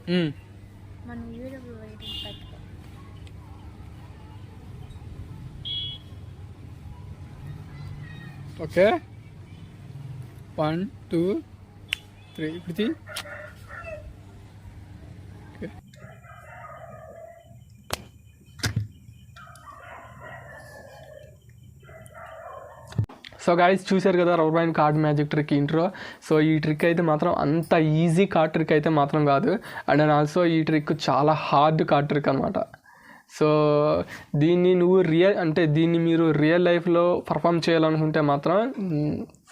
మనం video waiting పెట్టుకో. Okay 1 2 3 ఇప్పుడు సో గైస్ చూశారు కదా rubber band card magic trick intro. So ఈ ట్రిక్ అయితే మాత్రం అంత ఈజీ కార్డ్ ట్రిక్ అయితే మాత్రం కాదు, అండ్ ఆల్సో ఈ ట్రిక్ చాలా హార్డ్ కార్డ్ ట్రిక్ అనమాట. సో దీన్ని దీన్ని మీరు రియల్ లైఫ్లో పర్ఫామ్ చేయాలనుకుంటే మాత్రం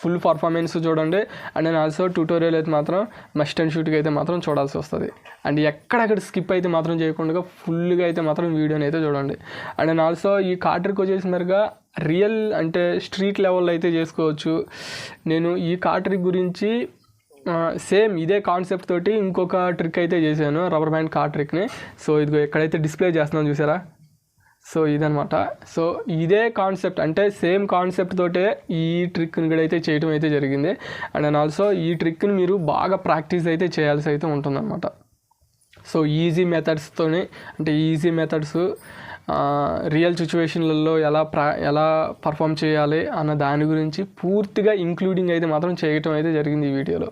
ఫుల్ పర్ఫార్మెన్స్ చూడండి, అండ్ ఆల్సో ట్యూటోరియల్ అయితే మాత్రం మస్ట్ అండ్ షూట్గా అయితే మాత్రం చూడాల్సి వస్తుంది. అండ్ ఎక్కడెక్కడ స్కిప్ అయితే మాత్రం చేయకుండా ఫుల్గా అయితే మాత్రం వీడియోని అయితే చూడండి. అండ్ ఆల్సో ఈ కార్డ్ ట్రిక్ వచ్చేసినగా రియల్ స్ట్రీట్ లెవెల్లో అయితే చేసుకోవచ్చు. నేను ఈ కార్డ్ ట్రిక్ గురించి సేమ్ ఇదే కాన్సెప్ట్ తోటి ఇంకొక ట్రిక్ అయితే చేశాను, రబ్బర్ బ్యాండ్ కార్డ్ ట్రిక్ని. సో ఇదిగో ఎక్కడైతే డిస్ప్లే చేస్తున్నాను చూసారా, సో ఇదనమాట. సో ఇదే కాన్సెప్ట్ సేమ్ కాన్సెప్ట్ తోటే ఈ ట్రిక్ని కూడా అయితే చేయడం అయితే జరిగింది. అండ్ ఆల్సో ఈ ట్రిక్ని మీరు బాగా ప్రాక్టీస్ అయితే చేయాల్సి అయితే ఉంటుందన్నమాట. సో ఈజీ మెథడ్స్ రియల్ సిచ్యువేషన్లలో ఎలా పర్ఫామ్ చేయాలి అన్న దాని గురించి పూర్తిగా ఇంక్లూడింగ్ అయితే మాత్రం చేయటం అయితే జరిగింది ఈ వీడియోలో.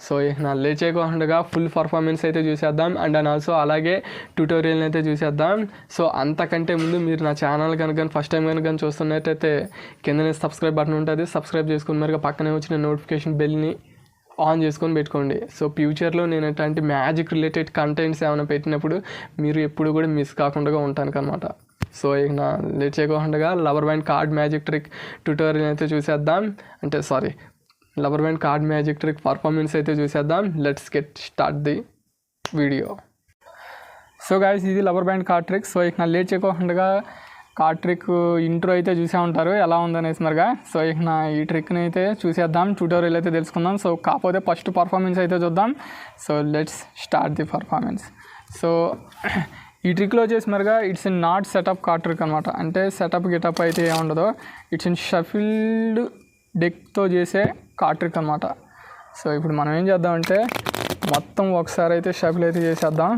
సో నా లేచేయకుండా ఫుల్ పర్ఫార్మెన్స్ అయితే చూసేద్దాం, అండ్ ఆల్సో అలాగే ట్యూటోరియల్ని అయితే చూసేద్దాం. సో అంతకంటే ముందు మీరు నా ఛానల్ కనుక ఫస్ట్ టైం కనుక చూస్తున్నట్టయితే కిందనే సబ్స్క్రైబ్ బటన్ ఉంటుంది, సబ్స్క్రైబ్ చేసుకుని మరి పక్కనే వచ్చిన నోటిఫికేషన్ బెల్ని ఆన్ చేసుకొని పెట్టుకోండి. సో ఫ్యూచర్లో నేను ఎట్లాంటి మ్యాజిక్ రిలేటెడ్ కంటెంట్స్ ఏమైనా పెట్టినప్పుడు మీరు ఎప్పుడు కూడా మిస్ కాకుండా ఉంటాను అనమాట. సో ఇక నా లేట్ చేయకుండా rubber band card magic trick tutorial అయితే చూసేద్దాం, rubber band card magic trick performance అయితే చూసేద్దాం. Let's get start the video. So guys ఇది rubber band card trick. So ఇక నా లేట్ చేయకుండా కార్డ్ ట్రిక్ ఇంట్రో అయితే చూసే ఉంటారు ఎలా ఉందనేసి మరిగా. సో ఇక నా ఈ ట్రిక్ని అయితే చూసేద్దాం, ట్యూటోరియల్ అయితే తెలుసుకుందాం. సో కాకపోతే ఫస్ట్ పర్ఫార్మెన్స్ అయితే చూద్దాం. So let's start the performance. So ఈ ట్రిక్లో వచ్చేసి మరిగా it's in not setup card trick అనమాట. సెటప్ గిటప్ అయితే ఏముండదు, ఇట్స్ ఇన్ షఫిల్డ్ డెక్తో చేసే కార్డ్ ట్రిక్ అనమాట. సో ఇప్పుడు మనం ఏం చేద్దామంటే మొత్తం ఒకసారి అయితే షఫిల్ అయితే చేసేద్దాం,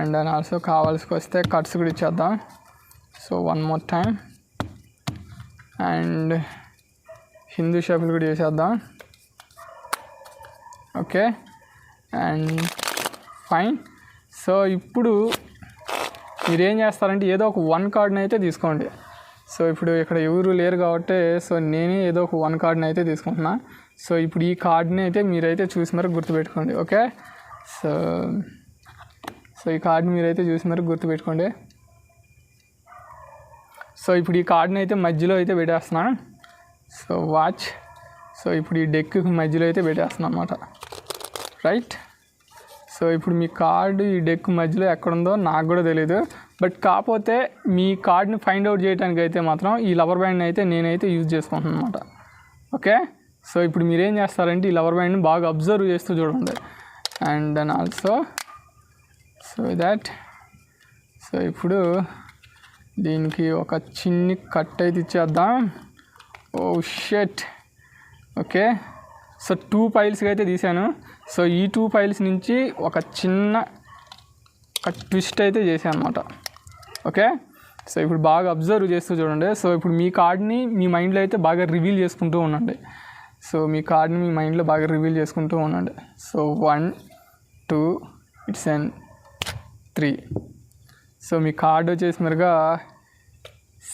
అండ్ ఆల్సో కావాల్సి వస్తే కట్స్ కూడా ఇచ్చేద్దాం. So one more time, and Hindu shuffle కూడా చేసేద్దాం. Okay and fine. సో ఇప్పుడు మీరేం చేస్తారంటే ఏదో ఒక 1 కార్డ్ని అయితే తీసుకోండి. సో ఇప్పుడు ఇక్కడ ఎవరు లేరు కాబట్టి సో నేనే ఏదో ఒక 1 కార్డ్ని అయితే తీసుకుంటున్నా. సో ఇప్పుడు ఈ కార్డ్ని అయితే మీరైతే చూసి మరి గుర్తుపెట్టుకోండి. ఓకే సో ఈ కార్డ్ని మీరైతే చూసి మరి గుర్తుపెట్టుకోండి. సో ఇప్పుడు ఈ కార్డ్ని అయితే మధ్యలో అయితే పెట్టేస్తున్నాను. So watch. సో ఇప్పుడు ఈ డెక్ మధ్యలో అయితే పెట్టేస్తున్నాను అనమాట, రైట్. సో ఇప్పుడు మీ కార్డు ఈ డెక్ మధ్యలో ఎక్కడుందో నాకు కూడా తెలియదు, బట్ కాకపోతే మీ కార్డ్ని ఫైండ్ అవుట్ చేయడానికి అయితే మాత్రం ఈ రబ్బర్ బ్యాండ్ని అయితే నేనైతే యూజ్ చేసుకుంటున్నాను అనమాట. ఓకే సో ఇప్పుడు మీరేం చేస్తారంటే ఈ రబ్బర్ బ్యాండ్ని బాగా అబ్జర్వ్ చేస్తూ చూడండి, and then also so that. So ఇప్పుడు దీనికి ఒక చిన్ని కట్ అయితే ఇచ్చేద్దాం. ఓ షెట్. ఓకే సో 2 పైల్స్గా అయితే తీసాను. సో ఈ 2 పైల్స్ నుంచి ఒక చిన్న ట్విస్ట్ అయితే చేశాను అనమాట. ఓకే సో ఇప్పుడు బాగా అబ్జర్వ్ చేస్తూ చూడండి. సో ఇప్పుడు మీ కార్డ్ని మీ మైండ్లో అయితే బాగా రివీల్ చేసుకుంటూ ఉండండి. సో మీ కార్డ్ని మీ మైండ్లో బాగా రివీల్ చేసుకుంటూ ఉండండి. So 1 2 it's and 3. So me card వచ్చేసి మరిగా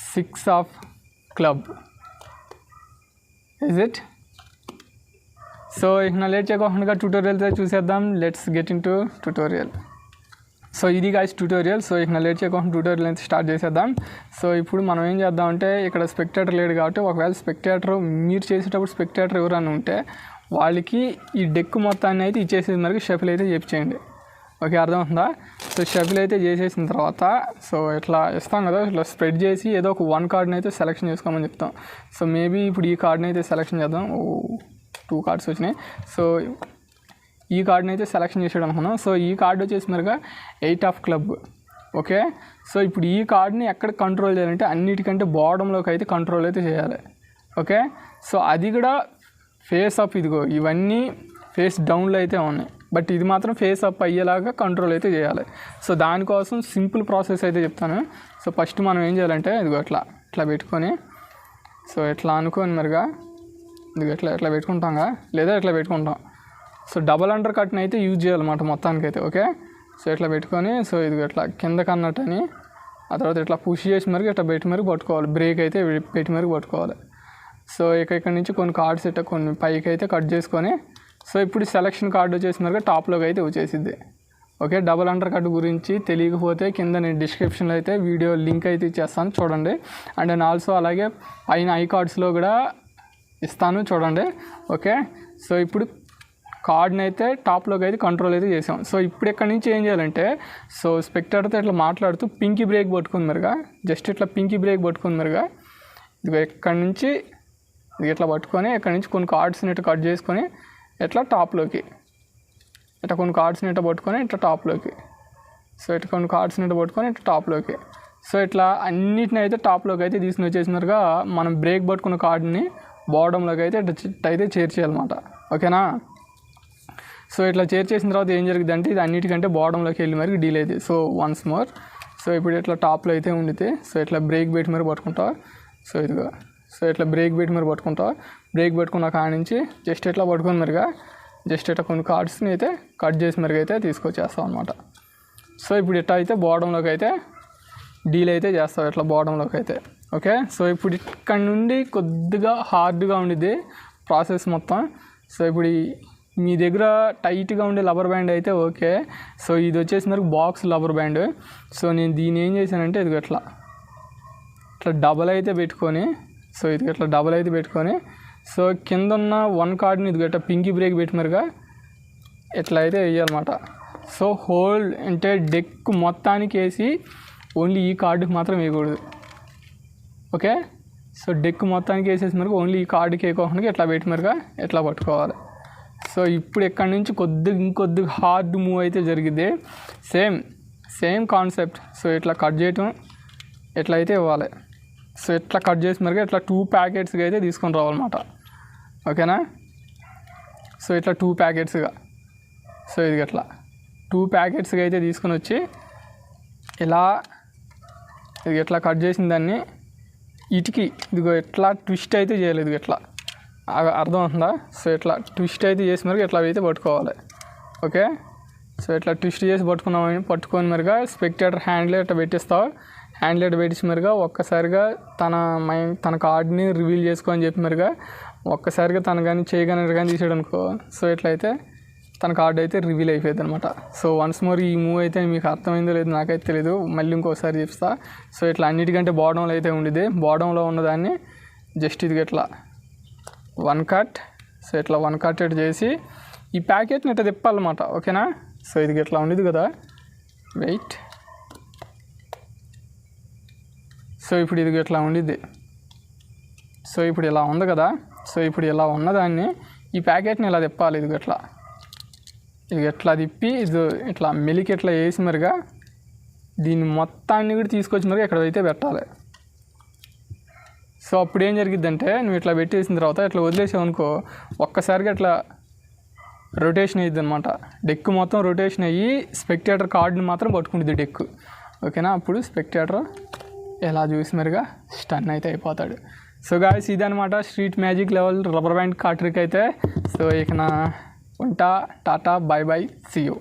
6 of club. Is it? So ఇక నా లేట్ చేయకుండా ట్యూటోరియల్ చూసేద్దాం. Let's get in to tutorial. So ఇది గైస్ ట్యూటోరియల్. సో ఇక నా లేట్ చేయకుండా ట్యూటోరియల్ అయితే స్టార్ట్ చేసేద్దాం. సో ఇప్పుడు మనం ఏం చేద్దామంటే ఇక్కడ స్పెక్టేటర్ లేడు కాబట్టి ఒకవేళ మీరు చేసేటప్పుడు స్పెక్టేటర్ ఎవరైనా ఉంటే వాళ్ళకి ఈ డెక్ మొత్తాన్ని అయితే ఇచ్చేసేది మరి షఫిల్ అయితే చేయించేయండి. ఓకే అర్థమవుతుందా? సో షఫిల్ అయితే చేసేసిన తర్వాత సో ఇట్లా ఇస్తాం కదా, ఇట్లా స్ప్రెడ్ చేసి ఏదో ఒక 1 కార్డ్ని అయితే సెలెక్షన్ చేసుకోమని చెప్తాం. సో మేబీ ఇప్పుడు ఈ కార్డ్ని అయితే సెలెక్షన్ చేద్దాం. 2 కార్డ్స్ వచ్చినాయి. సో ఈ కార్డ్ని అయితే సెలెక్షన్ చేసాడు అనుకున్నాం. సో ఈ కార్డ్ వచ్చేసి మరిగా 8 ఆఫ్ క్లబ్. ఓకే సో ఇప్పుడు ఈ కార్డ్ని ఎక్కడ కంట్రోల్ చేయాలంటే అన్నిటికంటే బాటంలోకి అయితే కంట్రోల్ అయితే చేయాలి. ఓకే సో అది కూడా ఫేస్ అప్. ఇదిగో ఇవన్నీ ఫేస్ డౌన్లో అయితే ఉన్నాయి. బట్ ఇది మాత్రం ఫేస్ అప్ అయ్యేలాగా కంట్రోల్ అయితే చేయాలి. సో దానికోసం సింపుల్ ప్రాసెస్ అయితే చెప్తాను. సో ఫస్ట్ మనం ఏం చేయాలంటే ఇదిగో ఇట్లా పెట్టుకొని, సో ఇట్లా అనుకోని మరిగా ఇదిగో ఇట్లా పెట్టుకుంటాంగా, లేదా ఇట్లా పెట్టుకుంటాం. సో డబల్ అండర్ కట్ని అయితే యూజ్ చేయాలన్నమాట మొత్తానికైతే. ఓకే, సో ఇట్లా పెట్టుకొని, సో ఇదిగో ఇట్లా కిందకి అన్నట్టని, ఆ తర్వాత ఇట్లా పుష్ చేసి మరి ఇట్లా పెట్టి మరి పట్టుకోవాలి. బ్రేక్ అయితే పెట్టి మరి పట్టుకోవాలి. సో ఇక్కడ నుంచి కొన్ని కార్డ్స్ ఇట్లా కొన్ని పైకి అయితే కట్ చేసుకొని, సో ఇప్పుడు సెలక్షన్ కార్డు వచ్చేసి మరి టాప్లోకి అయితే వచ్చేసిద్ది. ఓకే, డబల్ అండర్ కట్ గురించి తెలియకపోతే కింద నేను డిస్క్రిప్షన్లో అయితే వీడియో లింక్ అయితే ఇచ్చేస్తాను, చూడండి. అండ్ నేను ఆల్సో అలాగే పైన ఐ కార్డ్స్లో కూడా ఇస్తాను, చూడండి. ఓకే, సో ఇప్పుడు కార్డ్ని అయితే టాప్లోకి అయితే కంట్రోల్ అయితే చేసాం. సో ఇప్పుడు ఇక్కడ నుంచి ఏం చేయాలంటే, సో స్పెక్టర్తో ఇట్లా మాట్లాడుతూ పింకీ బ్రేక్ పట్టుకుని మరిగా, జస్ట్ ఇట్లా పింకీ బ్రేక్ పట్టుకుని మరిగా, ఇది ఇక్కడ నుంచి ఇది ఇట్లా పట్టుకొని ఇక్కడ నుంచి కొన్ని కార్డ్స్ని ఇట్లా కట్ చేసుకొని ఇట్లా టాప్లోకి, ఇట్లా కొన్ని కార్డ్స్ని ఇట్లా పట్టుకొని ఇట్లా టాప్లోకి, సో ఇట్లా కొన్ని కార్డ్స్ని ఇట్లా పట్టుకొని ఇట్లా టాప్లోకి, సో ఇట్లా అన్నిటిని అయితే టాప్లోకి అయితే తీసుకుని వచ్చేసినారుగా మనం బ్రేక్ పట్టుకున్న కార్డ్ని బాటంలోకి అయితే ఇట్లా అయితే చేర్చేయాలన్నమాట. ఓకేనా, సో ఇట్లా చేర్చేసిన తర్వాత ఏం జరిగింది అంటే ఇది అన్నిటికంటే బాటంలోకి వెళ్ళి మరి డీల్ అవుతుంది. సో వన్స్ మోర్, సో ఇప్పుడు ఇట్లా టాప్లో అయితే ఉండితే, సో ఇట్లా బ్రేక్ పెట్టి మరి పట్టుకుంటా, సో ఇదిగా, సో ఇట్లా బ్రేక్ పెట్టి మరి పట్టుకుంటా, బ్రేక్ పెట్టుకున్న కాడ నుంచి జస్ట్ ఇట్లా పట్టుకొని మరిగా జస్ట్ ఇట్లా కొన్ని కార్డ్స్ని అయితే కట్ చేసి మరిగా అయితే తీసుకొచ్చేస్తాం అనమాట. సో ఇప్పుడు ఇట్లా అయితే బాటంలోకి అయితే డీల్ అయితే చేస్తాం, ఇట్లా బాటంలోకి అయితే. ఓకే, సో ఇప్పుడు ఇక్కడ నుండి కొద్దిగా హార్డ్గా ఉండిద్ది ప్రాసెస్ మొత్తం. సో ఇప్పుడు మీ దగ్గర టైట్గా ఉండే రబ్బర్ బ్యాండ్ అయితే ఓకే. సో ఇది వచ్చేసి మరి బాక్స్ రబ్బర్ బ్యాండ్. సో నేను దీన్ని ఏం చేశానంటే ఇది ఇట్లా డబల్ అయితే పెట్టుకొని, సో ఇది ఇట్లా డబల్ అయితే పెట్టుకొని, సో కింద ఉన్న వన్ కార్డ్ని ఇది గట్ట పింకీ బ్రేక్ పెట్టి మరిగా ఇట్లా అయితే వేయాలన్నమాట. సో హోల్ అంటే డెక్ మొత్తానికి వేసి ఓన్లీ ఈ కార్డుకి మాత్రం వేయకూడదు. ఓకే, సో డెక్ మొత్తానికి వేసేసి మరిగా ఓన్లీ ఈ కార్డుకి వేయకోకుండా ఇట్లా పెట్టి మరిగా ఇట్లా పట్టుకోవాలి. సో ఇప్పుడు ఎక్కడి నుంచి ఇంకొద్దిగా హార్డ్ మూవ్ అయితే జరిగిద్ది. Same concept. సో ఇట్లా కట్ చేయటం ఎట్లా అయితే ఇవ్వాలి. సో ఇట్లా కట్ చేసి మరిగా ఇట్లా 2 ప్యాకెట్స్గా అయితే తీసుకొని రావాలన్నమాట. ఓకేనా, సో ఇట్లా 2 ప్యాకెట్స్గా, సో ఇది ఇట్లా 2 ప్యాకెట్స్గా అయితే తీసుకొని వచ్చి ఇలా ఇది ఇట్లా కట్ చేసిన దాన్ని ఇటుకి ఇదిగో ఇట్లా ట్విస్ట్ అయితే చేయలేదు, ఇట్లా అర్థం అవుతుందా. సో ఇట్లా ట్విస్ట్ అయితే చేసి మరిగా ఇట్లా అయితే పట్టుకోవాలి. ఓకే, సో ఇట్లా ట్విస్ట్ చేసి పట్టుకొని మరిగా స్పెక్టేటర్ హ్యాండ్లో ఇట్లా పెట్టిస్తావు. హ్యాండ్లో ఇట్లా పెట్టించి మరిగా ఒక్కసారిగా తన కార్డ్ని రివీల్ చేసుకొని చెప్పి మరిగా ఒక్కసారిగా తను కానీ చేయగానే కానీ తీసాడు అనుకో, సో ఇట్లయితే తన కార్డ్ అయితే రివీల్ అయిపోయింది అనమాట. సో వన్స్ మోర్ ఈ మూవ్ అయితే మీకు అర్థమైందో లేదో నాకైతే తెలియదు, మళ్ళీ ఇంకోసారి చెప్తా. సో ఇట్లా అన్నిటికంటే బాటంలో అయితే ఉండేది, బాటంలో ఉన్నదాన్ని జస్ట్ ఇది ఇట్లా 1 కట్, సో ఇట్లా 1 కట్ ఇట్లా చేసి ఈ ప్యాకెట్ని ఇట్లా తిప్పాలన్నమాట. ఓకేనా, సో ఇది ఇట్లా ఉండేది కదా, వెయిట్. సో ఇప్పుడు ఇది ఇట్లా ఉండిద్ది. సో ఇప్పుడు ఇలా ఉంది కదా, సో ఇప్పుడు ఇలా ఉన్నదాన్ని ఈ ప్యాకెట్ని ఇలా తిప్పాలి. ఇది ఎట్లా తిప్పి ఇది ఇట్లా మెలికి ఇట్లా వేసి మరిగా దీన్ని మొత్తాన్ని కూడా తీసుకొచ్చి మరిగా ఎక్కడైతే పెట్టాలి. సో అప్పుడు ఏం జరిగిద్దంటే నువ్వు ఇట్లా పెట్టేసిన తర్వాత ఇట్లా వదిలేసావు అనుకో, ఒక్కసారిగా ఇట్లా రొటేషన్ అయ్యిద్ది అనమాట. డెక్ మొత్తం రొటేషన్ అయ్యి స్పెక్టేటర్ కార్డ్ని మాత్రం పట్టుకుంటుంది డెక్. ఓకేనా, అప్పుడు స్పెక్టేటర్ ఎలా చూసి మరిగా స్టన్ అయితే అయిపోతాడు. సో గాయ్స్ ఇదనమాట street magic level rubber band card trick అయితే. సో ఇక నా ఉంటా, టాటా, బై బై, సీ యూ.